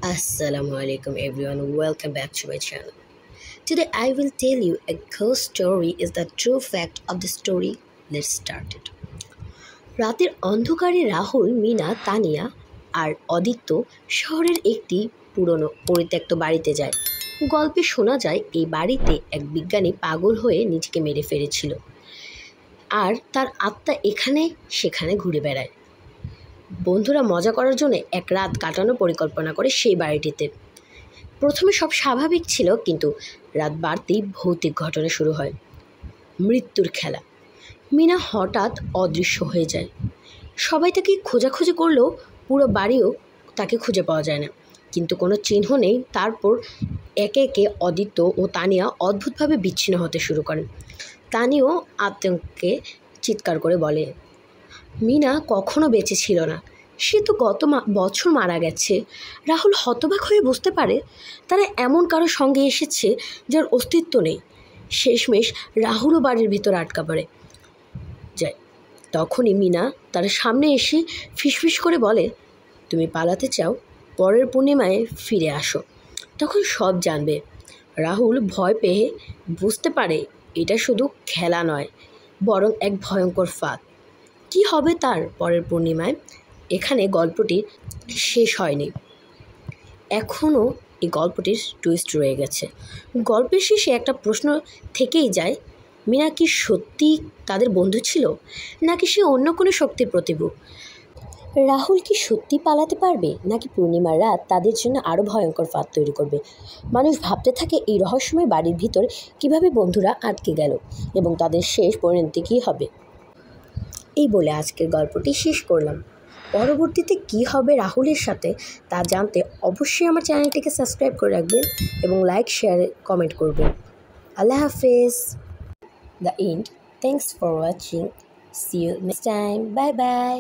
Assalamu alaikum everyone, welcome back to my channel. Today I will tell you a ghost story is the true fact of the story. Let's start it. রাতের অন্ধকারে রাহুল, মিনা, তানিয়া আর অদিত্য শহরের একটি পুরনো পরিত্যক্ত বাড়িতে যায়। গল্পে শোনা যায় এই বাড়িতে এক বিজ্ঞানী পাগল হয়ে নিজেকে মেরে ফেলেছিল আর তার আত্মা এখানে সেখানে ঘুরে বেড়ায়। বন্ধুরা মজা করার জন্য এক রাত কাটানোর পরিকল্পনা করে সেই বাড়িটিতে। প্রথমে সব স্বাভাবিক ছিল, কিন্তু রাত বাড়তেই ভৌতিক ঘটনা শুরু হয়। মৃত্যুর খেলা। মিনা হঠাৎ অদৃশ্য হয়ে যায়। সবাই তাকে খোঁজাখুঁজি করলেও পুরো বাড়িও তাকে খুঁজে পাওয়া যায় না, কিন্তু কোনো চিহ্ন নেই। তারপর একে একে অদিত্য ও তানিয়া অদ্ভুতভাবে বিচ্ছিন্ন হতে শুরু করেন। তানিয়াও আতঙ্কে চিৎকার করে বলে, মিনা কখনো বেঁচে ছিল না, সে তো গত বছর মারা গেছে। রাহুল হতবাক হয়ে বুঝতে পারে তারা এমন কারো সঙ্গে এসেছে যার অস্তিত্ব নেই। শেষমেশ রাহুলও বাড়ির ভিতর আটকা পড়ে যায়। তখনই মিনা তার সামনে এসে ফিসফিস করে বলে, তুমি পালাতে চাও, পরের পূর্ণিমায় ফিরে আসো, তখন সব জানবে। রাহুল ভয় পেয়ে বুঝতে পারে এটা শুধু খেলা নয়, বরং এক ভয়ঙ্কর ফাঁদ। কি হবে তার পরের পূর্ণিমায়? এখানে গল্পটি শেষ হয়নি, এখনও এই গল্পটির টুইস্ট রয়ে গেছে। গল্পের শেষে একটা প্রশ্ন থেকেই যায়, মিনা কি সত্যি তাদের বন্ধু ছিল, নাকি সে অন্য কোনো শক্তির প্রতিরূপ? রাহুল কি সত্যি পালাতে পারবে, নাকি পূর্ণিমার রাত তাদের জন্য আরও ভয়ঙ্কর ফাঁদ তৈরি করবে? মানুষ ভাবতে থাকে এই রহস্যময় বাড়ির ভিতর কিভাবে বন্ধুরা আটকে গেল এবং তাদের শেষ পরিণতি কী হবে। এই বলে আজকের গল্পটি শেষ করলাম। পরবর্তীতে কী হবে রাহুলের সাথে তা জানতে অবশ্যই আমার চ্যানেলটিকে সাবস্ক্রাইব করে রাখবেন এবং লাইক, শেয়ার, কমেন্ট করবেন। আল্লাহ হাফেজ। The end. Thanks for watching. See you next time. Bye by.